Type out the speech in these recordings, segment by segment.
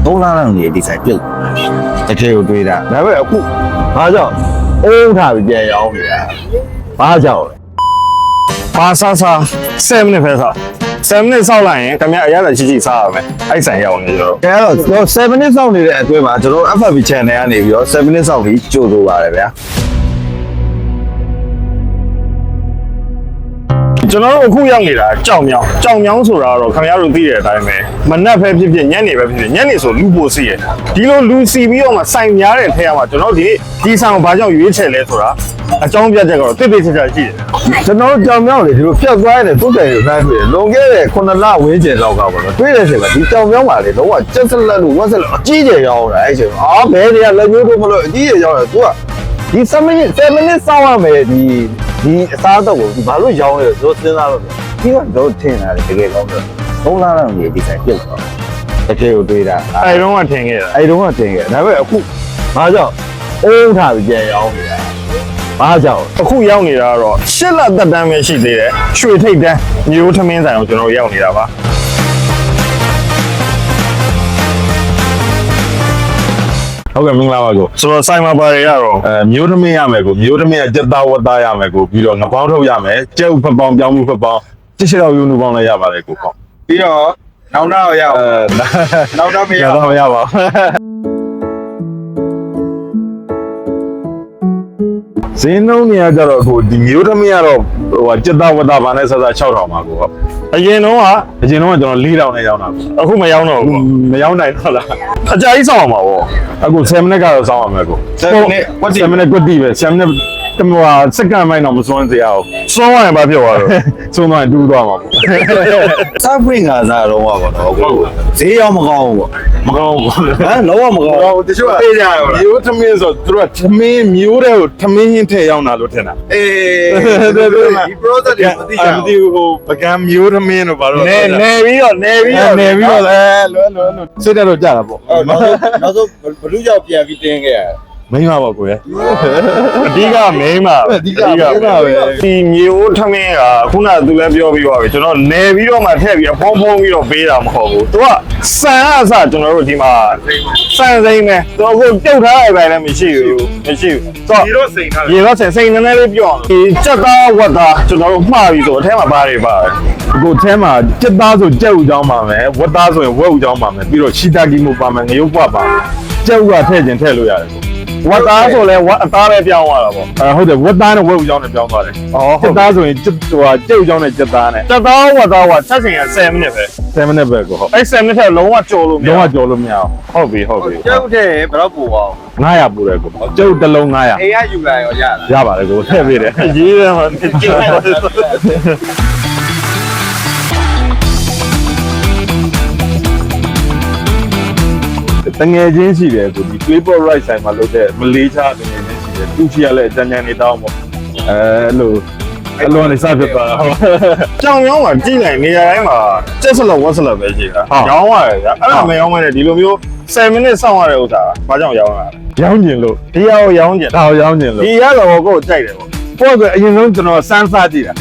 3လလောက်နေဒီဆိုင်ပြုတ်တစ်ခေကိုတွေးတာဒါပေမဲ့အခုဘာကြောင့်အိုးထားပြီးပြန်ရောင်းနေတာဘာကြောင့်ဘာစားစား7 minute ပဲစား7 minute စောက်လိုက်ရင်ခင်ဗျအရသာရှိရှိစားရမယ်အဲ့ဆိုင်ရောက်နေကျွန်တော် အဲတော့7 minute စောင့်နေတဲ့အတွင်းမှာကျွန်တော် FB channel ကနေပြီးတော့7 minute စောင့်ပြီးကြိုးဆိုပါတယ်ဗျာကျွန်တော်တို့အခုရောက်နေတာကြောင်မြောင်းဆိုတာတော့ခင်ဗျားတို့သိတဲ့အတိုင်းပဲမနက်ပဲဖြစ်ဖြစ်ညနေပဲဖြစ်ဖြစ်ညနေဆိုလူပိုစီရဒီလိုလူစီပြီးတော့မှစိုင်များတဲ့ထဲမှာကျွန်တော်တို့ဒီဆောင်ဘာကြောင့်ရွေးချယ်လဲဆိုတာအကြောင်းပြချက်ကတော့တိတိကျကျရှိတယ်ကျွန်တော်ကြောင်မြောင်းလေဒီလိုဖြတ်သွားတဲ့သူ့တယ်ကိုဖမ်းတွေ့တယ်လွန်ခဲ့တဲ့9လဝန်းကျင်လောက်ကပေါ့နော်တွေ့တဲ့အချိန်မှာဒီကြောင်မြောင်းပါလေတော့ကျက်စလက်လို့ဝက်စလက်အကြီးကျယ်ရောင်းတာအဲ့ချိန်အာဘယ်တွေကလက်မျိုးတို့မလို့အကြီးကျယ်ရောင်းတယ်သူကဒီ7 minute စောင့်ရမယ်ဒီအစားတော့ကိုဒီဘာလို့ရောင်းလဲဆိုစဉ်းစားလို့ဒီကတော့ထင်တာလေတကယ်ကောင်းတယ်3လလောက်နေဒီဆိုင်ပြုတ်သွားတစ်ခေကိုတွေးတာအဲ့တုန်းကထင်ခဲ့တာဒါပေမဲ့အခုဘာကြောင့်အိုးထားပြီးပြန်ရောင်းနေတာဘာကြောင့်အခုရောက်နေတာကတော့8လသက်တမ်းပဲရှိသေးတယ်ရွှေထိတ်တန်းမျိုးထမင်းဆိုင်ကိုကျွန်တော်ရောက်နေတာပါဟုတ်ကဲ့မင်္ဂလာပါကိုဆိုတော့ဆိုင်မှာပါရတော့မျိုးသမီးရမယ်ကိုမျိုးသမီးကကြက်သားဝတ်သားရမယ်ကိုပြီးတော့ငပေါင်းထုတ်ရမယ်ကျဲဥဖက်ပေါင်းပြောင်းမှုဖက်ပေါင်းတစ်ချက်တော့ယူနူပေါင်းလည်းရပါတယ်ကိုပေါ့ပြီးတော့နောက်တော့ရအောင်နောက်တော့မရတော့မရပါဘူးဈေးနှုန်းကြီးကြတော့ကိုဒီမျိုးသမီးကတော့ဟိုကြက်သားဝတ်သားဘာနဲ့ဆက်ဆက်6000ပါကိုဟုတ်အရင်တော့ကျွန်တော်4000နဲ့ရောင်းတာအခုမရောင်းတော့ဘူးမရောင်းနိုင်တော့လားအကြာကြီးစောင့်အောင်ပါဗောအခု7 minute ကတော့စောင့်ရမယ်ကို7 minute ကွတ်တီပဲ7 minute တမွာစက္ကန့်မိုင်းတော့မစွမ်းစေရအောင်စွမ်းရရင်ဘာဖြစ်သွားတော့စွမ်းသွားရင်တူးသွားမှာပေါ့စားဖွင့်ကစားတော့ပါတော့ဈေးရောမကောင်းဘူးပေါ့မကောင်းဘူးဟမ်လုံးဝမကောင်းဘူးတချို့အေးကြရောမျိုးသမင်းဆိုသူတို့ကသမင်းမျိုးတွေကိုသမင်းချင်းထည့်ရောက်တာလို့ထင်တာအေးဒီ process တွေမသိကြဘူးမသိဘူးဟိုပကံမျိုးသမင်းတို့ဘာလို့နေပြီးတော့လဲလွယ်စိတ်တော့ကြတာပေါ့နောက်ဆုံးဘလူးကြောက်ပြန်ပြီးတင်းခဲ့ရမိန်းမပါကိုရအဓိကမိန်းမပဲအဓိကမိန်းမပဲဒီမျိုးထမင်းကခုနကသူလည်းပြောပြီးပါပြီကျွန်တော်နေပြီးတော့မှထည့်ပြီးဖုံးပြီးတော့ပေးတာမဟုတ်ဘူးသူကစံအစကျွန်တော်တို့ဒီမှာစံစိမ့်ပဲသူအခုပြုတ်ထားရပိုင်းလည်းမရှိဘူးတော့ရေတော့စိမ့်ထားရေတော့စိမ့်နည်းနည်းလေးပြောအောင်ဒီကြက်သားဝတ်သားကျွန်တော်တို့မှားပြီးဆိုအထဲမှာဘာတွေပါလဲအခုအဲမှာကြက်သားဆိုကြက်ဥကြောင်းပါမယ်ဝတ်သားဆိုရင်ဝက်ဥကြောင်းပါမယ်ပြီးတော့ရှီတာကီမိုပါမယ်ငရုတ်ပွားပါမယ်ကြက်ဥကထည့်ခြင်းထည့်လို့ရတယ်ဝတ်သားဆိုလဲအသားပဲပြောင်းသွားတာပေါ့ဟုတ်တယ်ဝတ်သားနဲ့ဝက်ဥကြောင်းနဲ့ပြောင်းသွားတယ်ကြက်သားဆိုရင်ကြက်ဥကြောင်းနဲ့ကြက်သားနဲ့ကြက်သားဝတ်သားကချက်ချင်ရ7 minute ပဲ7 minute ပဲကိုဟုတ်အဲ့7 minute လုံးဝကြော်လို့မရလုံးဝကြော်လို့မရဟုတ်ပြီကြက်ဥထဲဘယ်တော့ပို့အောင်900ပို့တယ်ကိုကြက်ဥတစ်လုံး900အေးရယူလာရောရပါတယ်ကိုထည့်ပေးတယ်ရေးတယ်မှာကြည့်လိုက်တငယ်ချင်းရှိတယ်ကိုဒီ Playboy Right ဆိုင်မှာလုပ်တဲ့မလေးချားတငယ်ချင်းရှိတယ်သူချီရလဲအတန်းနေတောင်းပေါ့အဲ့လိုနေစားဖြစ်သွားတာကြောင်ရောင်းမှာကြည့်လိုက်နေရာတိုင်းမှာကျက်စလက်ဝက်စလက်ပဲရှိတာရောင်းရတယ်ဗျအဲ့ဒါမရောင်းမဲနဲ့ဒီလိုမျိုး7 minute စောင့်ရတဲ့ဥစ္စာဘာကြောင့်ရောင်းရလဲရောင်းကျင်လို့ဒီရောရောင်းကျင်ဒါရောင်းကျင်လို့ဒီရတော့ကိုကြိုက်တယ်ပေါ့ပေါ့ကအရင်ဆုံးကျွန်တော်စမ်းစားကြည့်တာ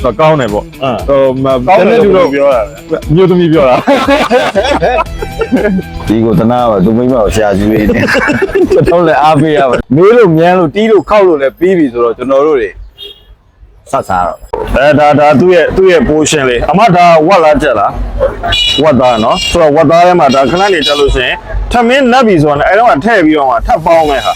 တော့ကောင်းတယ်ပေါ့ဟိုတနေ့တူတော့ပြောတာမျိုးသမီးပြောတာဒီကိုတနာပါသူမိမကိုရှာကြည့်နေတယ်ကျွန်တော်လည်းအားပေးရပါမေးလို့မြန်းလို့တီးလို့ခောက်လို့လည်းပြီးပြီဆိုတော့ကျွန်တော်တို့တွေဆက်စားတော့ဒါသူ့ရဲ့ portion လေးအမဒါဝက်လားကြက်လားဝက်သားနော်ဆိုတော့ဝက်သားထဲမှာဒါခဏနေတက်လို့ရှိရင်ထမင်းနပ်ပြီဆိုတော့အဲ့တော့ထည့်ပြီးတော့မှထပ်ပေါင်းမယ်ဟာ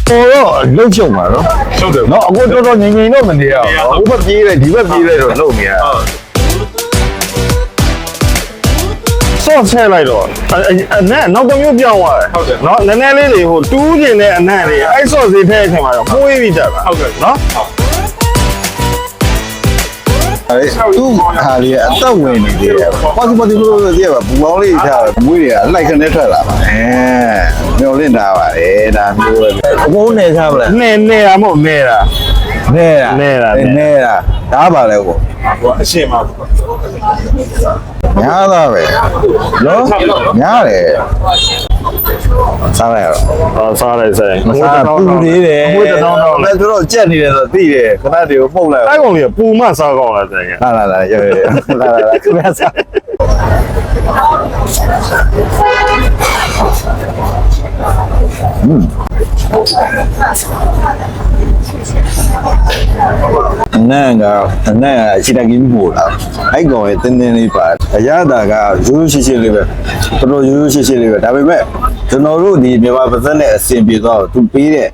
တော့လှုပ်ရှုံပါနော်ဟုတ်တယ်နော်အခုတော်တော်ငြိမ်ငြိမ်တော့မနေရဘူးဟိုဘက်ပြေးလိုက်ဒီဘက်ပြေးလိုက်တော့လှုပ်နေရဆော့ဆဲလိုက်တော့အနက်နောက်တစ်မျိုးပြောင်းသွားတယ်ဟုတ်တယ်နော်နည်းနည်းလေးတွေဟိုတူးကျင်တဲ့အနက်တွေအဲ့ဆော့စီထဲအချိန်မှာတော့မှုေးပြီးတက်တာဟုတ်ကဲ့နော်အဲ့သူ့ဟာလေးအသက်ဝင်နေသေးတယ်ပေါ့ဒီလိုသိရပါဘူပေါင်းလေးထားမွေးတွေကအလိုက်ကနေထွက်လာပါမျောလင့်ထားပါတယ်ဒါမျိုးပဲအကုန်နေထားပါလားနေတာမဟုတ်နေတာ ဒါပါလဲကိုဟိုအရှင်းပါညားသားပဲနော်ညားတယ်စားရတော့စားလိုက်ဆိုင်မစားပူသေးတယ်အမွှေးတောင်းလဲသူတို့ကြက်နေတယ်ဆိုသိတယ်ခဏတည်းကိုပုတ်လိုက်အဲ့ကောင်လေးပူမစားကောင်းလားဆိုင်လာခင်ဗျာစား那个现在给你补了，还搞一点点的吧，人大家有些些的呗，不说有些些的呗，大白白，就那肉的，别话不是那先别到都别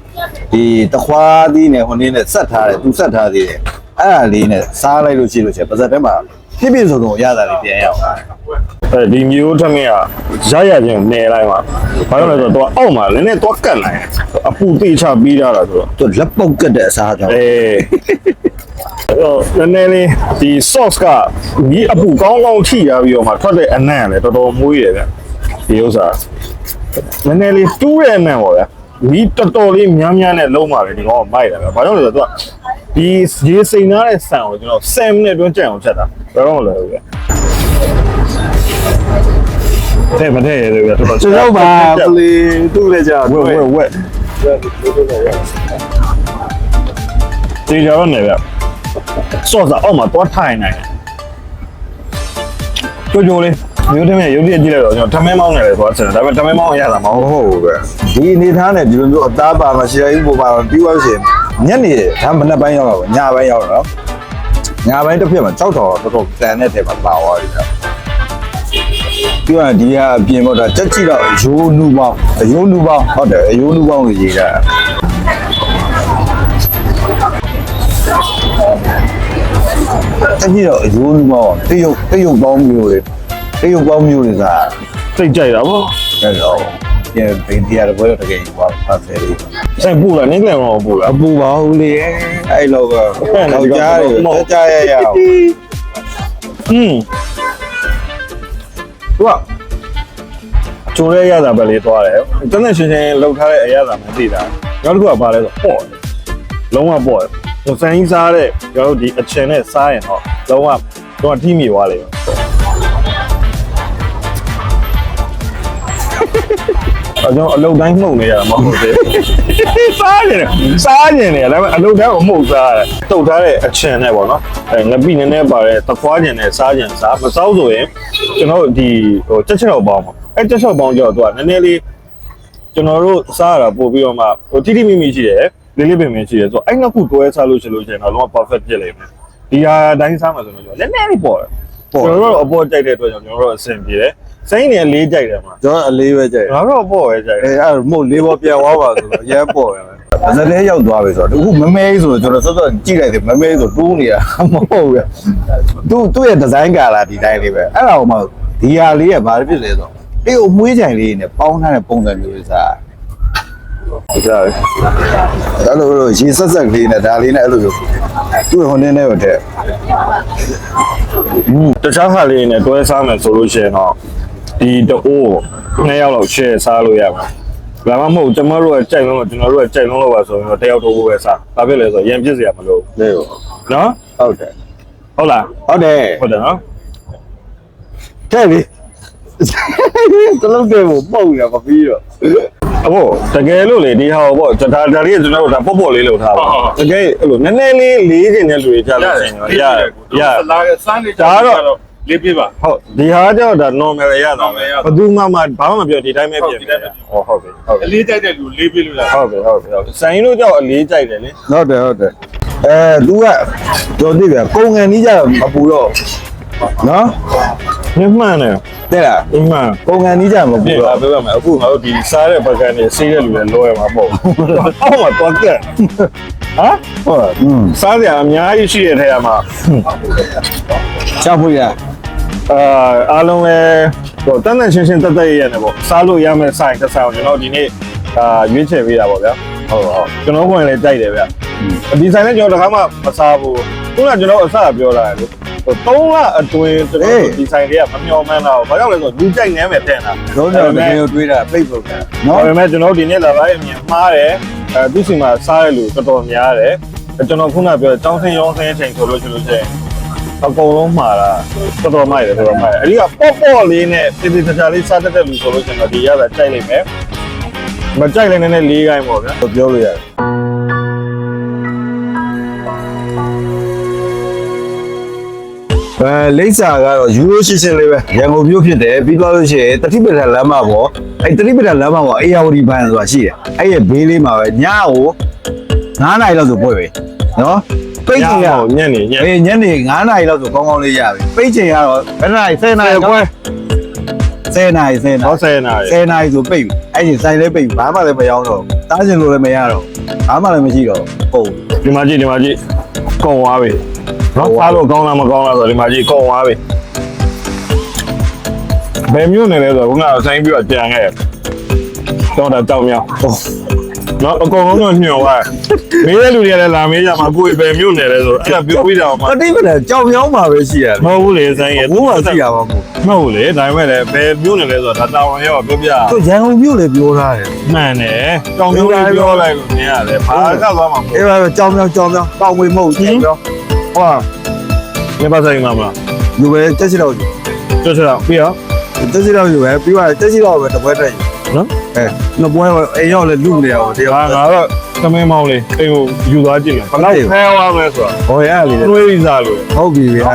的，的花的呢，或者呢杀他的，都杀他的，哎，里呢杀来都去了去，不是的嘛，这边说东人家的边样啊。 ဒီမျိုးထမင်းကရရချင်းနေလိုက်မှာဘာလို့လဲဆိုတော့အောက်မှာလည်းနဲ့တော့ကတ်လိုက်အပူတိချပြီးကြတာဆိုတော့ 都လက်ပုတ်ကတဲ့စားကြောင်း နည်းနည်းလေးဒီ sauce ကဒီအပူကောင်းကောင်းထိရပြီးတော့မှထွက်တဲ့အနံ့လည်းတော်တော်မွေးရဗျဒီဥစ္စာနည်းနည်းလေးတူးတဲ့အနံ့ပေါ့ဗျဒီတော်တော်လေးများများနဲ့လုံးပါလေဒီကောင်ကမိုက်တယ်ဗျဘာလို့လဲဆိုတော့ဒီရေစိန်သားတဲ့ဆန်ကိုကျွန်တော်7မိနစ်တွင်းကြံအောင်ချက်တာဘယ်တော့မှလဲဗျတဲ့မတဲ့ရလေဗျတော်တော် ကျွန်တော်ပါပလီတူးလေကြ ဝက်ဒီကြောင်နေဗျဆော့စာအောက်မှာတော့ထိုင်နိုင်တယ်ကြိုလေးမျိုးထမင်းရုပ်ရည်ကြည့်လိုက်တော့ကျွန်တော်ထမင်းမောင်းနေတယ်ဆိုတော့ဒါပေမဲ့ထမင်းမောင်းရတာမဟုတ် ဟုတ်ဟုတ်ပဲဒီအနေထားနဲ့ဒီလိုမျိုးအသားပါမရှိရဘူးပေါ်ပါပြီးသွားရှင်ညနေဒါမနက်ပိုင်းရောက်တော့ညပိုင်းရောက်တော့ညပိုင်းတစ်ဖက်မှာကြောက်တော်တော်တော်တန်တဲ့ထဲမှာပါသွားပြီပြောရဒီကအပြင်ပေါ်တော့တက်ကြည့်တော့ရိုးနူပေါင်းအယိုးနူပေါင်းဟုတ်တယ်အယိုးနူပေါင်းကိုရေးတာတက်ကြည့်တော့အယိုးနူပေါင်းတရုတ်ပေါင်းမျိုးလေးတရုတ်ပေါင်းမျိုးလေးစား စိတ်ကြိုက်တာဗော အဲ့တော့ပြန်ပြင်ပြရတော့ဘယ်တော့တကယ်ဘာဖတ်တယ် ဆိုင်ပူလာနေကလည်းမပူလာ အပူပါဦးလေအဲ့လောကတော့ကြားတယ်ကြားရရအောင် သူကချိုးရဲရတာပဲလေးသွားတယ်တန်းတန်းရှင်းရှင်းလှုပ်ထားတဲ့အရသာမှသိတာနောက်တစ်ခုကပါလဲဆိုပေါ့လုံးဝပေါ့ဟိုစမ်းကြီးစားတဲ့ကျွန်တော်တို့ဒီအချင်နဲ့စားရင်တော့လုံးဝတော့ထိမိသွားလိမ့်မယ်အကြောင်းအလုတ်တိုင်းမှုန်နေရတာမဟုတ်သေးဘူးစားနေတယ်ဒါပေမဲ့အလုတ်တိုင်းကိုမှုန်စားရတယ်တုတ်ထားတဲ့အချင်နဲ့ပေါ့နော်ငပိနည်းနည်းပါတဲ့သခွားကျင်နဲ့စားကျင်စားမစားဆိုရင်ကျွန်တော်ဒီဟိုချက်ချက်ပေါင်းပါချက်ချက်ပေါင်းကြောတော့သူကနည်းနည်းလေးကျွန်တော်တို့စားရတာပို့ပြီးတော့မှဟိုတိတိမိမိရှိတယ်လေးလေးပင်ပင်ရှိတယ်ဆိုတော့အဲ့နှစ်ခုတွဲစားလို့ရှိလို့ရှိရင်တော့လုံးဝ perfect ဖြစ်လိမ့်မယ်ဒီဟာတိုင်းစားမှာဆိုတော့နည်းနည်းလေးပေါ့တယ်ကျွန်တော်တို့အပေါ်ကြိုက်တဲ့အတွက်ကြောင့်ကျွန်တော်တို့အဆင်ပြေတယ်စိမ့်နေလေးကြိုက်တယ်မှာ ကျွန်တော်အလေးပဲကြိုက် ငါတို့ပေါ့ပဲကြိုက်တယ် အဲ့မို့လေးပေါ်ပြန်သွားပါဆိုတော့ရမ်းပေါ့ရမယ်ဇလဲရောက်သွားပြီဆိုတော့အခုမမဲဆိုတော့ကျွန်တော်စောစောကြည့်လိုက်တယ်မမဲဆိုတူးနေတာမဟုတ်ဘူးသူ့ရဲ့ဒီဇိုင်းကာလာဒီတိုင်းလေးပဲအဲ့ဒါမှဒီဟာလေးကဘာဖြစ်လဲဆိုတော့အေးကိုမွေးကြိုင်လေးနဲ့ပေါင်းထားတဲ့ပုံစံမျိုးလေးစားဟုတ်တယ်အဲ့လိုရေဆက်ဆက်ကလေးနဲ့ဒါလေးနဲ့အဲ့လိုမျိုးသူ့ဟိုနည်းနဲ့တော့တဲ့ တခြားဟာလေးနဲ့တွဲစားမယ်ဆိုလို့ရှိရင်တော့ဒီတအိုး2ယောက်လောက် share စားလို့ရမှာဒါမှမဟုတ်ကျွန်တော်တို့ကကြိုက်လုံးလို့ကျွန်တော်တို့ကကြိုက်လုံးလို့ပါဆိုရင်တော့တယောက်တော့ပဲစားဘာဖြစ်လဲဆိုတော့ရံပြစ်စရာမလို လေဟုတ် နော် ဟုတ်တယ် ဟုတ်လား ဟုတ်တယ် ဟုတ်တယ်နော် တဲ့ပြီတလုံးတဲ့ကိုပုတ်ရမပြီးတော့ အခုတကယ်လို့လေဒီဟာပေါ့ဒါလေးကျွန်တော်တို့ဒါပေါ့ပေါ့လေးလုပ်ထားပါတကယ်အဲ့လိုနည်းနည်းလေးလေးကျင်တဲ့လူတွေကြလို့ရှိရင်တော့ရ လာစမ်းနေတော့လေးပြပါ ဟုတ်ဒီဟာကျတော့ဒါ normal ရတာပဲဘယ်သူမှဘာမှမပြောဒီတိုင်းပဲပြင်တယ်ဟုတ်ပြီဟုတ်ပြီ အလေးကြိုက်တဲ့လူလေးပြလို့လား ဟုတ်ပြီဆိုင်တို့ကြောက်အလေးကြိုက်တယ်လေ ဟုတ်တယ်ဟုတ်တယ်သူကတော်သိပြန်ကုံငံကြီးကြတော့မပူတော့နော် မြမှန်တယ် တဲ့လား မှန် ကုံငံကြီးကြမပူ ပြင် တော့ လာပြပါမယ်အခုငါတို့ဒီစားတဲ့ဘက်ကနေဆေးတဲ့လူတွေလောရမှာပေါ့အောက်မှာတော့ကဲဟမ်ဟုတ်စားကြအများကြီးရှိတဲ့ထဲမှာ ချဖွေးရ အားလုံးလည်းဟိုတန်းတန်းရှင်းရှင်းတက်တက်ရရတယ်ပေါ့စားလို့ရမယ့်ဆိုင်တစ်ဆိုင်ကျွန်တော်ဒီနေ့ရွေးချယ်ပေးတာပေါ့ဗျာဟုတ်ကျွန်တော်ဝင်လည်းကြိုက်တယ်ဗျဒီဆိုင်နဲ့ကျွန်တော်တခါမှမစားဘူးခုနကကျွန်တော်အစပြောလာတယ်လေဟို3လအတွင်းကျွန်တော်ဒီဆိုင်တွေကမမျောမှန်းတော့ဘာကြောင့်လဲဆိုတော့လူကြိုက်နေမယ်တဲ့လား လုံးတော့တကယ်ကိုတွေးတာပြိတ်ပုံက နော် နော် ဒါပေမဲ့ကျွန်တော်ဒီနေ့လာလိုက်အမြင်မှားတယ်သူစီမှာစားရလူတော်တော်များတယ်ကျွန်တော်ခုနပြောចောင်းဆင်းရောင်းဆင်းအချိန်ဆိုလို့ရှိလို့ချင်းအကုန်လုံးမှားတာတော်တော်မိုက်တယ်တော်တော်မိုက်တယ်အဓိကပေါ့ပေါ့လေးနဲ့တည်တည်ချာချာလေးစားတတ်တဲ့လူဆိုလို့ချင်းတော့ဒီရတာကြိုက်လိမ့်မယ်မကြိုက်လည်းနည်းနည်းလေးခိုင်းပေါ့ဗျာ ပြောလို့ရတယ် လိမ့်စာကတော့ယူရိုရှင်းရှင်းလေးပဲရန်ကုန်မြို့ဖြစ်တယ်ပြီးသွားလို့ရှိရင်တတိပဌာလမ်းမပေါ်အဲ့တတိပဌာလမ်းမပေါ်အေယာဝတီဘန်ဆိုတာရှိတယ်အဲ့ရဲ့ဘေးလေးမှာပဲညကို9 နာရီလောက်ဆိုပွင့်ပြီနော်ပိတ်ချိန်ရ ညနေ ညနေ9 နာရီလောက်ဆိုကောင်းကောင်းလေးရပြီပိတ်ချိန်ကတော့ဘယ်နာရီ10 နာရီခွဲ10 နာရီ10 နာရီ ဟော10နာရီ 10 နာရီဆိုပိတ်ပြီအဲ့ဒီဆိုင်လေးပိတ်ပြီဘာမှလည်းမရောတော့တားစင်လို့လည်းမရတော့ဘာမှလည်းမရှိတော့ဟုတ် ဒီမှာကြည့်ကုန်သွားပြီနော်စားလို့ကောင်းလားမကောင်းလားဆိုဒီမှာကြည့်ကုန်သွားပြီဘယ်မျိုးနေလဲဆိုတော့ခုနကဆိုင်ပြီးတော့ကြံခဲ့တော့တောက်မြောက်နော်အကုန်လုံးတော့ညှော်သွားမေးတဲ့လူတွေကလည်းလာမေးကြမှာကိုယ်ဘယ်မျိုးနေလဲဆိုတော့အဲ့ဒါပြောပြီးတော့မှ တတိပဌာကြောင်မြောင်းမှာပဲရှိရတယ် မဟုတ်ဘူးလေဆိုင်ရဲ့ ဘိုးကရှိရပါဘူး မဟုတ်လေဒါပေမဲ့လည်းဘယ်မျိုးနေလဲဆိုတော့ဒါတာဝန်ရောပြောပြ သူရန်ကုန်မြို့လည်းပြောထားတယ် မှန်တယ်တောင်မျိုးလေးပြောလိုက်လို့နေရတယ်ဘာကသွားမှာမဟုတ် အဲ့ဒါကြောင်မြောင်းတောင်ဝေမဟုတ်ဘူးပြော ဟုတ်နေပါဆိုင်မှာမလား လူပဲတက်စီတော့ ကျွတ်ချတော့ပြီးတော့ တက်စီတော့ယူပဲပြီးတော့တက်စီတော့ပဲတပွဲတက်ယူ နော် အဲနှစ်ပွဲအိမ်ရောက်လည်းလူနေအောင်တရား ငါတော့သမင်းမောင်းလေးအိမ်ကိုယူသွားကြည့်မယ်ဘယ်တော့ဖဲသွားမလဲဆိုတော့ ဟောရလေ တွေးပြီးစားလို့ ဟုတ်ပြီဗျာ